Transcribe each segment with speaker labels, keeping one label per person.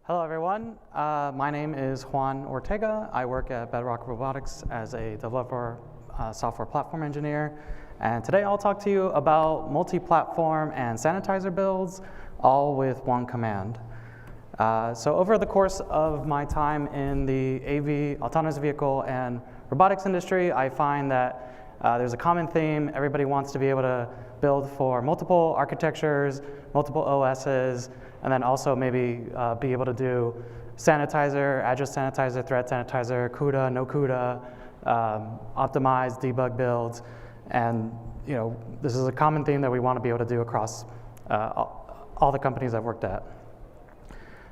Speaker 1: Hello everyone, my name is Juan Ortega. I work at Bedrock Robotics as a developer software platform engineer. And today I'll talk to you about multi-platform and sanitizer builds, all with one command. So over the course of my time in the AV, autonomous vehicle, and robotics industry, I find that there's a common theme. Everybody wants to be able to build for multiple architectures, multiple OSs, and then also maybe be able to do sanitizer, address sanitizer, threat sanitizer, CUDA, no CUDA, optimize, debug builds. And this is a common theme that we want to be able to do across all the companies I've worked at.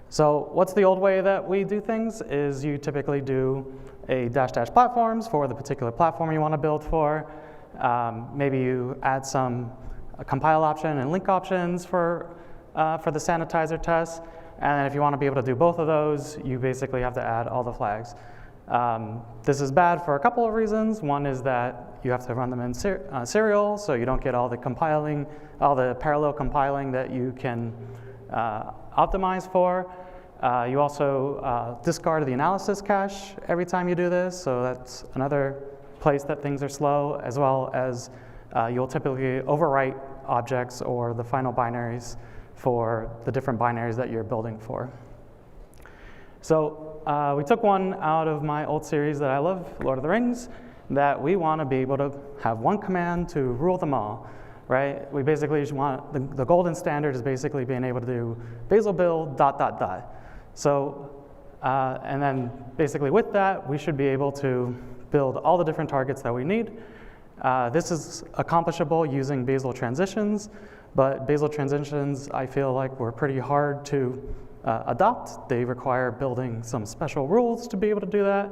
Speaker 1: So what's the old way that we do things is you typically do a dash platforms for the particular platform you want to build for. Maybe you add some compile option and link options for the sanitizer test. And then if you want to be able to do both of those, you basically have to add all the flags. This is bad for a couple of reasons. One is that you have to run them in serial, so you don't get all the compiling, all the parallel compiling that you can optimize for. You also discard the analysis cache every time you do this, so that's another place that things are slow, as well as you'll typically overwrite objects or the final binaries for the different binaries that you're building for. So we took one out of my old series that I love, Lord of the Rings, that we want to be able to have one command to rule them all, right? We basically just want, the golden standard is basically being able to do bazel build ... So, and then basically with that, we should be able to build all the different targets that we need. This is accomplishable using bazel transitions, but bazel transitions, I feel like, were pretty hard to adopt. They require building some special rules to be able to do that,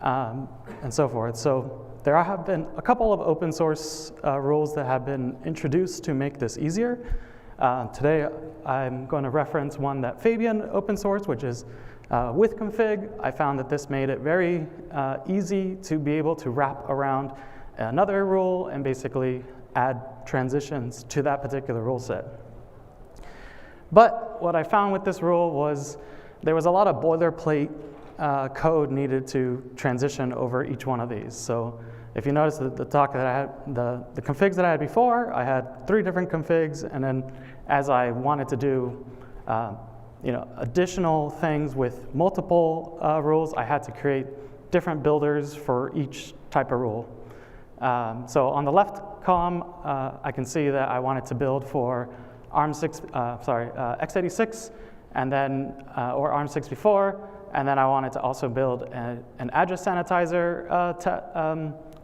Speaker 1: and so forth. So there have been a couple of open source rules that have been introduced to make this easier. Today, I'm going to reference one that Fabian open sourced, which is with config. I found that this made it very easy to be able to wrap around another rule and basically add transitions to that particular rule set. But what I found with this rule was there was a lot of boilerplate code needed to transition over each one of these. So if you notice the talk that I had, the configs that I had before, I had 3 different configs, and then as I wanted to do additional things with multiple rules, I had to create different builders for each type of rule. So on the left column, I can see that I wanted to build for x86, and then or ARM64, and then I wanted to also build an address sanitizer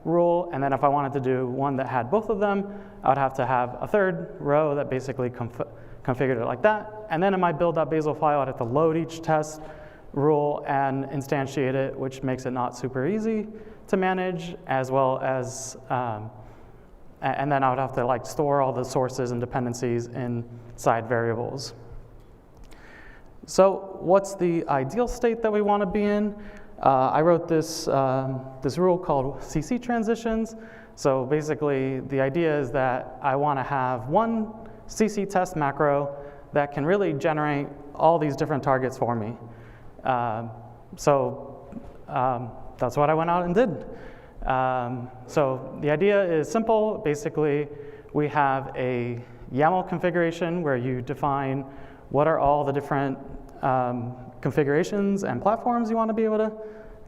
Speaker 1: rule, and then if I wanted to do one that had both of them, I would have to have a third row that basically configured it like that. And then in my build.bazel file, I'd have to load each test rule and instantiate it, which makes it not super easy to manage, as well as, and then I would have to store all the sources and dependencies inside variables. So what's the ideal state that we want to be in? I wrote this rule called CC transitions. So basically, the idea is that I want to have one CC test macro that can really generate all these different targets for me. That's what I went out and did. So the idea is simple. Basically, we have a YAML configuration where you define what are all the different configurations and platforms you want to be able to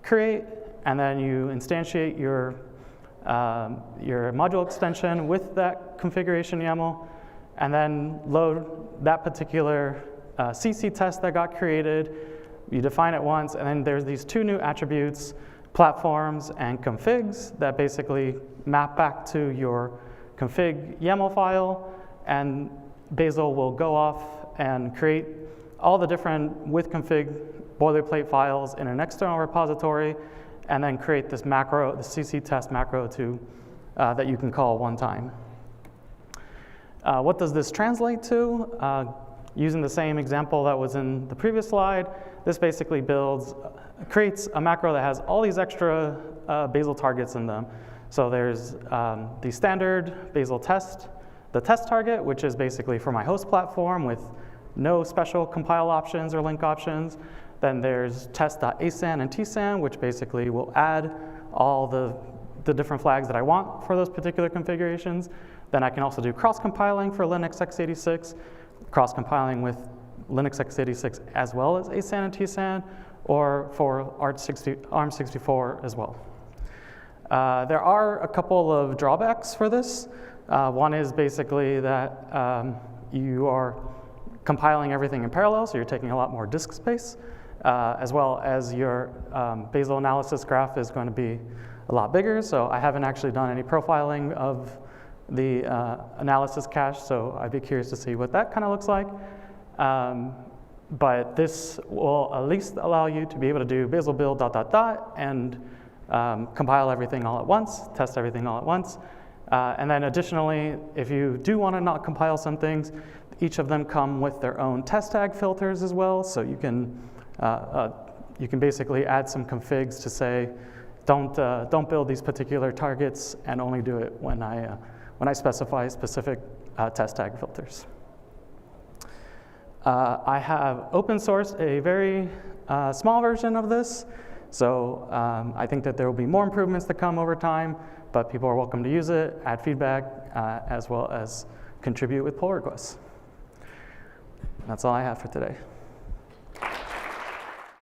Speaker 1: create, and then you instantiate your module extension with that configuration YAML, and then load that particular CC test that got created. You define it once, and then there's these 2 new attributes, platforms and configs, that basically map back to your config YAML file, and Bazel will go off and create all the different with config boilerplate files in an external repository, and then create this macro, the CC test macro that you can call one time. What does this translate to? Using the same example that was in the previous slide, this basically creates a macro that has all these extra Bazel targets in them. So there's the standard Bazel test, the test target, which is basically for my host platform with no special compile options or link options. Then there's test.asan and tsan, which basically will add all the different flags that I want for those particular configurations. Then I can also do cross-compiling for Linux x86, cross-compiling with Linux x86 as well as asan and tsan, or for ARM64 as well. There are a couple of drawbacks for this. One is basically that you are compiling everything in parallel, so you're taking a lot more disk space, as well as your bazel analysis graph is going to be a lot bigger. So I haven't actually done any profiling of the analysis cache, so I'd be curious to see what that kind of looks like. But this will at least allow you to be able to do bazel build ... and compile everything all at once, test everything all at once. And then additionally, if you do want to not compile some things, each of them come with their own test tag filters as well. So you can basically add some configs to say, don't build these particular targets and only do it when I specify specific test tag filters. I have open sourced a very small version of this. So I think that there will be more improvements that come over time, but people are welcome to use it, add feedback, as well as contribute with pull requests. That's all I have for today.